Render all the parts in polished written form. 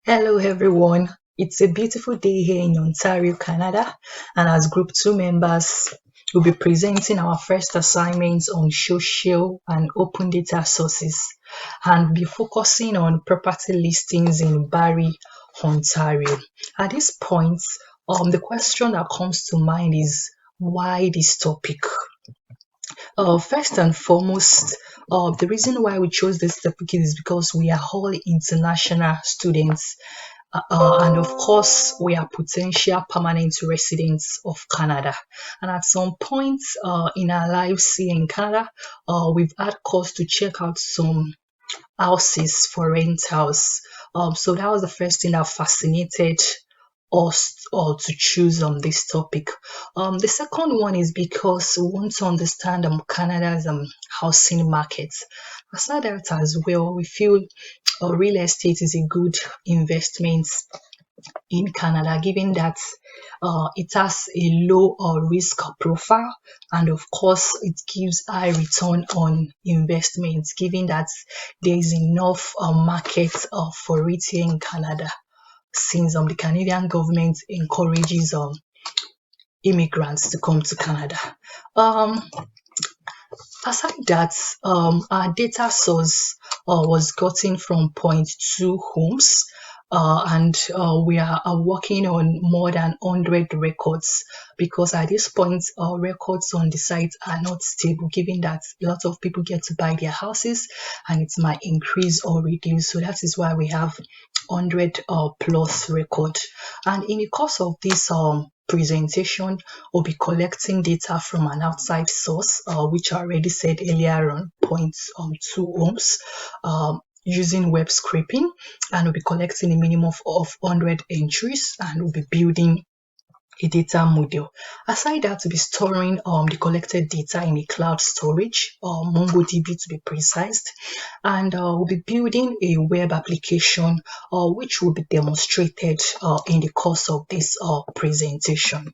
Hello, everyone. It's a beautiful day here in Ontario, Canada, and as Group 2 members, we'll be presenting our first assignments on social and open data sources and be focusing on property listings in Barrie, Ontario. At this point, the question that comes to mind is why this topic? First and foremost, the reason why we chose this topic is because we are all international students, and of course, we are potential permanent residents of Canada. And at some point in our lives here in Canada, we've had cause to check out some houses for rentals. So that was the first thing that fascinated us to choose on this topic. The second one is because we want to understand Canada's housing market. Aside that as well, we feel real estate is a good investment in Canada, given that it has a low risk profile, and of course, it gives high return on investment, given that there is enough market for it here in Canada, since the Canadian government encourages immigrants to come to Canada. Um, Aside that, our data source was gotten from point two homes, and we are working on more than 100 records because at this point, records on the site are not stable, given that a lot of people get to buy their houses and it might increase or reduce. So that is why we have 100 plus record. And in the course of this presentation, we'll be collecting data from an outside source, which I already said earlier on, points two ohms, using web scraping, and we'll be collecting a minimum of 100 entries, and we'll be building a data model. Aside that, to be storing the collected data in a cloud storage, MongoDB to be precise, and we'll be building a web application which will be demonstrated in the course of this presentation.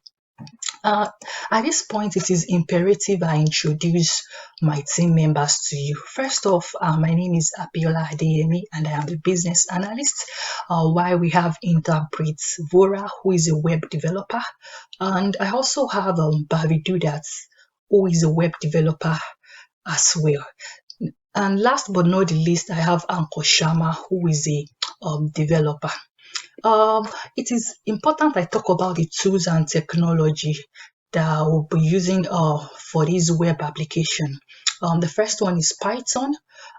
Uh, at this point, it is imperative I introduce my team members to you. First off, my name is Abiola Adeyemi, and I am the business analyst. While we have Interpret Vora, who is a web developer, and I also have Bavidudat, who is a web developer as well. And last but not the least, I have Anko Sharma, who is a developer. It is important I talk about the tools and technology that we'll be using for this web application. The first one is Python,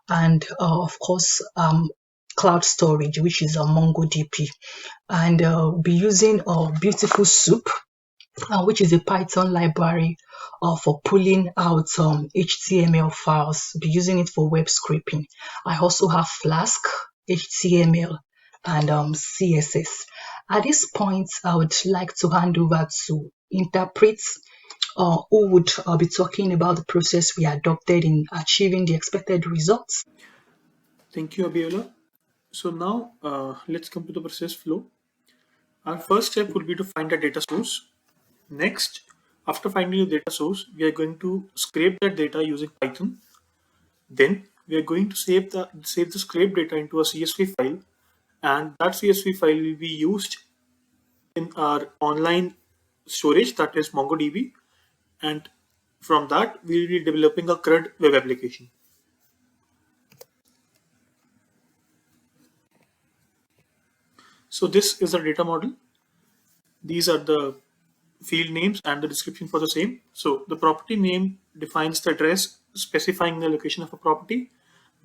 and of course, cloud storage, which is MongoDB. And we'll be using Beautiful Soup, which is a Python library for pulling out HTML files. Be using it for web scraping. I also have Flask, HTML, and CSS. At this point, I would like to hand over to Interpret, who would be talking about the process we adopted in achieving the expected results. Thank you, Abiola. So now let's come to the process flow. Our first step will be to find a data source. Next, after finding the data source, we are going to scrape that data using Python. Then we are going to save the scraped data into a CSV file, and that CSV file will be used in our online storage, that is MongoDB, and from that we will be developing a CRUD web application. So this is the data model. These are the field names and the description for the same. So the property name defines the address specifying the location of a property.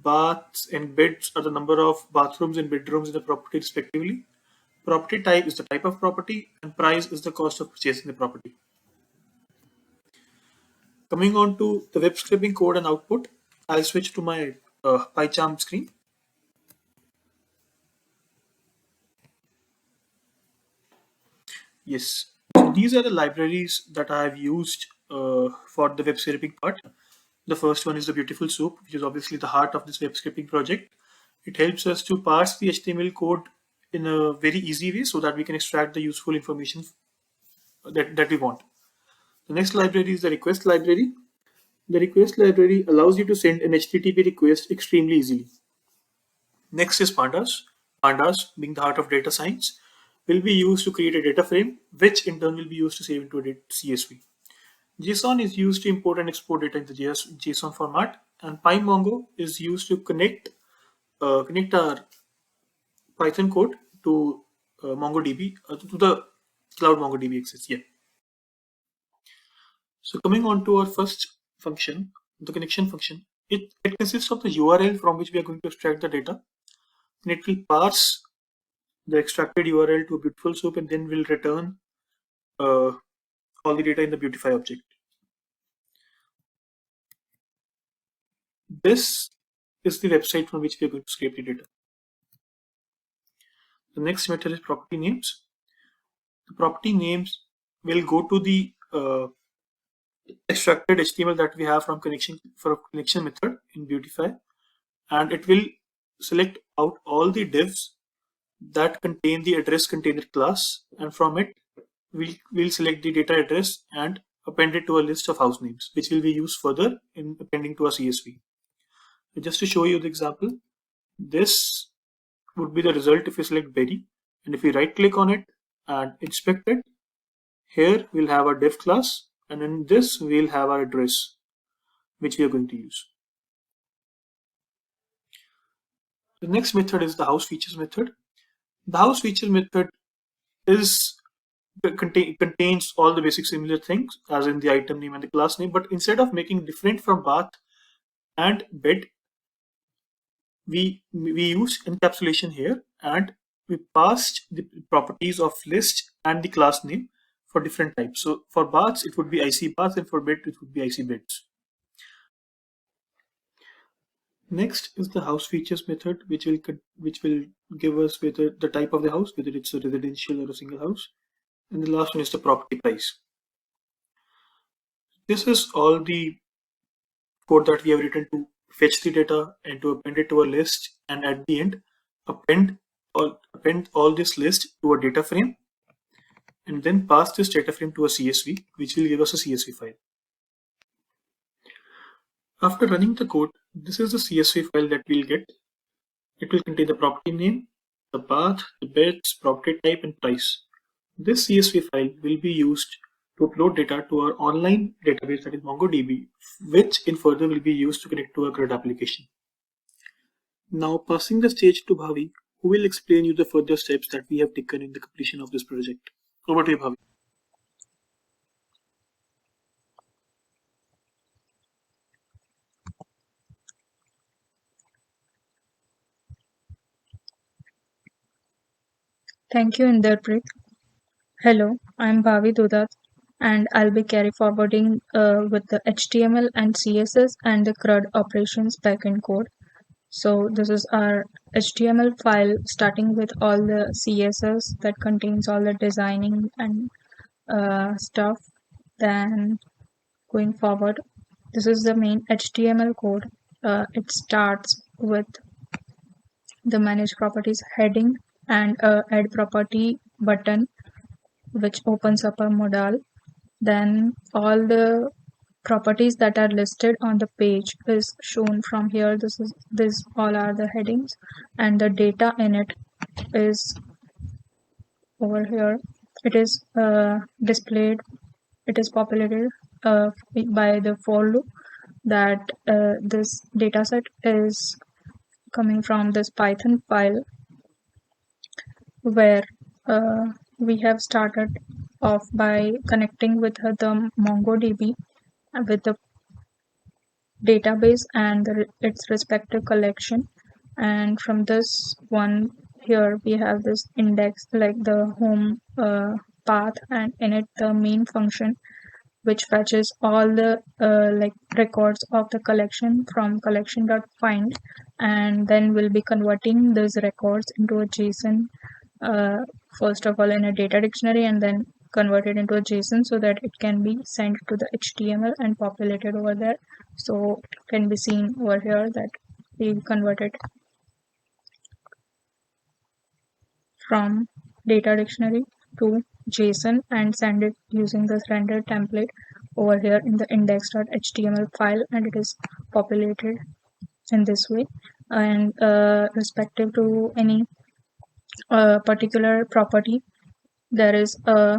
Baths and beds are the number of bathrooms and bedrooms in the property respectively. Property type is the type of property, and price is the cost of purchasing the property. Coming on to the web scraping code and output, I'll switch to my PyCharm screen. Yes. So these are the libraries that I have used for the web scraping part. The first one is the Beautiful Soup, which is obviously the heart of this web scraping project. It helps us to parse the HTML code in a very easy way so that we can extract the useful information that we want. The next library is the request library. The request library allows you to send an HTTP request extremely easily. Next is Pandas. pandas, being the heart of data science, will be used to create a data frame, which in turn will be used to save into a CSV. JSON is used to import and export data into JSON format, and PyMongo is used to connect our Python code to MongoDB, to the cloud MongoDB access. Yeah. So coming on to our first function, the connection function, it consists of the URL from which we are going to extract the data, and it will parse the extracted URL to a beautiful soup, and then will return all the data in the Beautify object. This is the website from which we are going to scrape the data. The next method is property names. The property names will go to the extracted HTML that we have from connection method in Beautify, and it will select out all the divs that contain the address container class, and from it we'll select the data address and append it to a list of house names, which will be used further in appending to a CSV. So just to show you the example, this would be the result if you select Berry, and if you right click on it and inspect it, here we'll have our div class, and in this we'll have our address which we are going to use. The next method is the house features method. The house feature method contains all the basic similar things as in the item name and the class name, but instead of making different from bath and bed, we use encapsulation here, and we passed the properties of list and the class name for different types. So for baths it would be IC bath, and for bed it would be IC beds. Next is the house features method, which will give us whether the type of the house, whether it's a residential or a single house, and the last one is the property price. This is all the code that we have written to fetch the data and to append it to a list, and at the end append all this list to a data frame, and then pass this data frame to a CSV, which will give us a CSV file. After running the code, this is the CSV file that we'll get. It will contain the property name, the bath, the beds, property type, and price. This CSV file will be used to upload data to our online database, that is MongoDB, which in further will be used to connect to our CRUD application. Now passing the stage to Bhavi, who will explain you the further steps that we have taken in the completion of this project. Over to you, Bhavi. Thank you, Inderpreet. Hello, I'm Bhavi Dudat, and I'll be carry forwarding with the HTML and CSS and the CRUD operations backend code. So this is our HTML file starting with all the CSS that contains all the designing and stuff. Then going forward, this is the main HTML code. It starts with the manage properties heading and add property button, which opens up a modal. Then all the properties that are listed on the page is shown from here. This all are the headings, and the data in it is over here. It is displayed, it is populated by the for loop, that this dataset is coming from this Python file, where we have started off by connecting with the MongoDB with the database and its respective collection. And from this one here we have this index, like the home path, and in it the main function, which fetches all the like records of the collection from collection.find, and then we'll be converting those records into a JSON, first of all in a data dictionary, and then converted into a JSON so that it can be sent to the HTML and populated over there. So it can be seen over here that we converted from data dictionary to JSON and send it using this render template over here in the index.html file, and it is populated in this way. And respective to any a particular property, there is a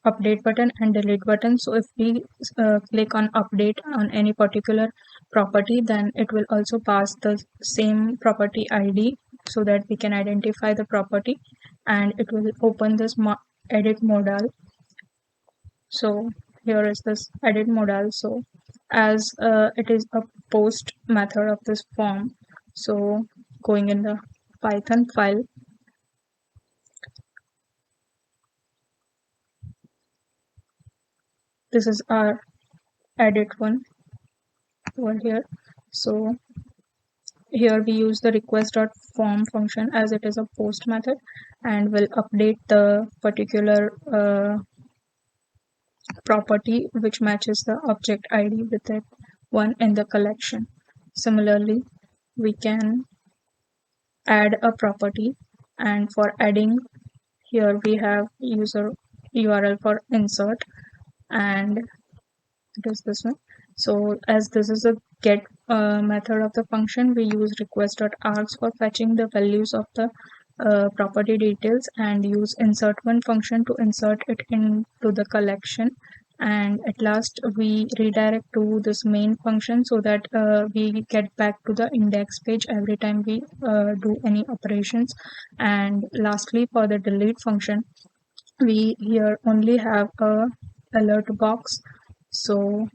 update button and delete button. So if we click on update on any particular property, then it will also pass the same property ID so that we can identify the property, and it will open this edit modal. So here is this edit modal. So as it is a post method of this form, so going in the Python file, this is our edit one over here. So here we use the request.form function as it is a post method, and will update the particular property which matches the object ID with that one in the collection. Similarly, we can add a property, and for adding, here we have user URL for insert, and it is this one. So as this is a get method of the function, we use request.args for fetching the values of the property details, and use insert one function to insert it into the collection. And at last we redirect to this main function so that we get back to the index page every time we do any operations. And lastly, for the delete function, we here only have a alert box. So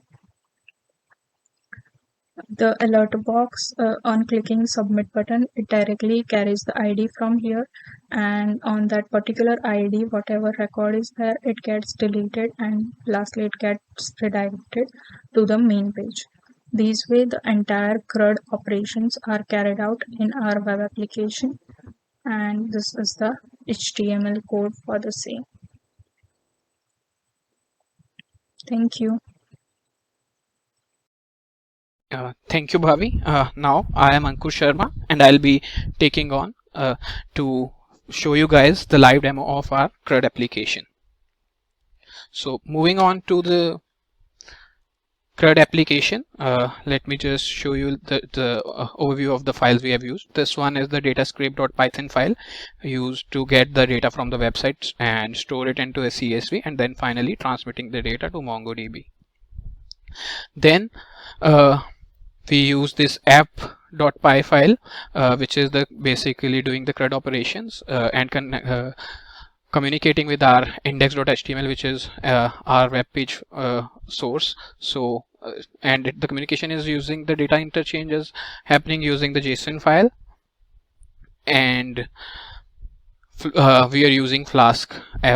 the alert box, on clicking submit button, it directly carries the ID from here, and on that particular ID, whatever record is there, it gets deleted, and lastly it gets redirected to the main page. This way the entire CRUD operations are carried out in our web application, and this is the HTML code for the same. Thank you. Thank you, Bhavi. Now I am Ankur Sharma, and I'll be taking on to show you guys the live demo of our CRUD application. So moving on to the CRUD application, let me just show you the overview of the files we have used. This one is the datascrape.python file used to get the data from the websites and store it into a CSV, and then finally transmitting the data to MongoDB. Then we use this app.py file, which is basically doing the CRUD operations and communicating with our index.html, which is our web page source. So and the communication is using the data interchanges happening using the JSON file, and we are using Flask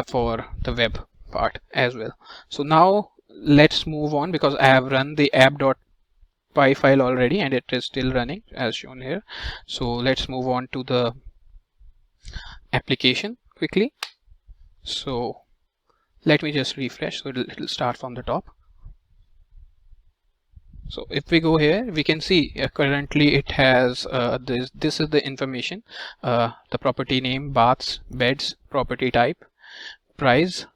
for the web part as well. So now let's move on, because I have run the app.py file already and it is still running as shown here. So let's move on to the application quickly. So let me just refresh, so it'll start from the top. So if we go here, we can see currently it has this is the information, the property name, baths, beds, property type, price,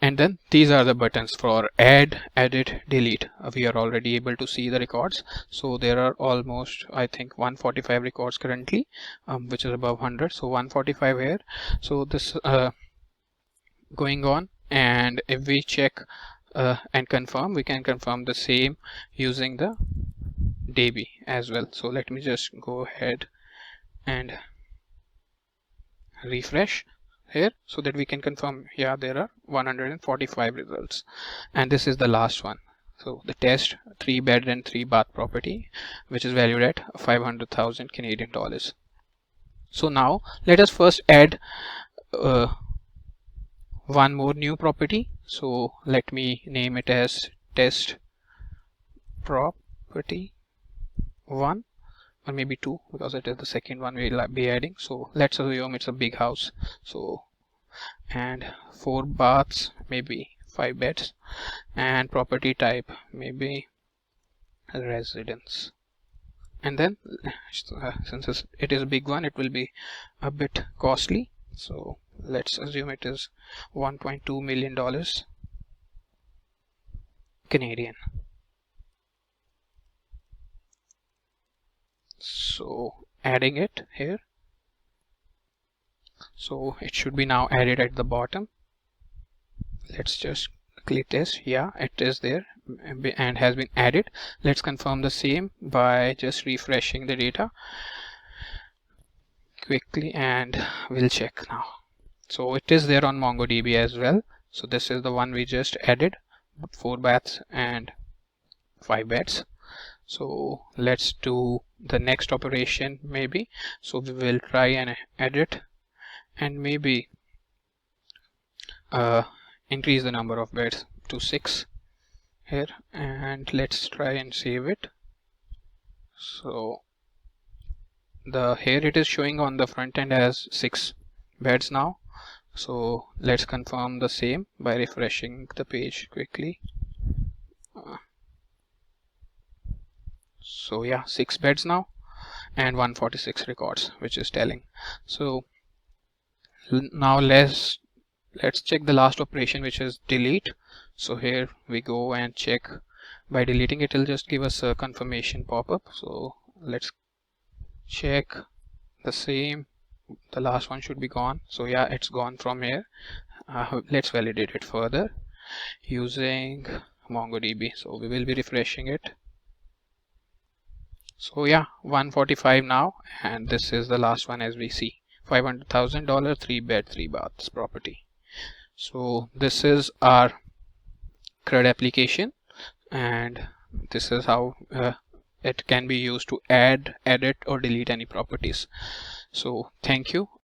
and then these are the buttons for add, edit, delete. We are already able to see the records. So there are almost, I think, 145 records currently, which is above 100. So 145 here. So this going on, and if we check and confirm, we can confirm the same using the DB as well. So let me just go ahead and refresh here so that we can confirm. Yeah, there are 145 results, and this is the last one. So the test 3-bed and 3-bath property, which is valued at 500,000 Canadian dollars. So now let us first add one more new property. So let me name it as test property 1, or maybe 2, because it is the second one we'll be adding. So let's assume it's a big house. So and 4 baths, maybe 5 beds, and property type maybe residence. And then since it is a big one, it will be a bit costly. So let's assume it is $1.2 million Canadian. So adding it here, So it should be now added at the bottom. Let's just click this. Yeah, it is there and has been added. Let's confirm the same by just refreshing the data quickly, and we'll check now. So it is there on MongoDB as well. So this is the one we just added, 4 baths and 5 beds. So let's do the next operation maybe. So we will try and edit and maybe increase the number of beds to 6 here, and let's try and save it. So here it is showing on the front end as 6 beds now. So let's confirm the same by refreshing the page quickly. So yeah, 6 beds now and 146 records, which is telling. So now let's check the last operation, which is delete. So here we go and check. By deleting it will just give us a confirmation pop-up. So let's check the same. The last one should be gone. So yeah, it's gone from here. Let's validate it further using MongoDB. So we will be refreshing it. So yeah, 145 now, and this is the last one as we see. $500,000, 3 bed, 3 baths property. So this is our CRUD application, and this is how it can be used to add, edit, or delete any properties. So thank you.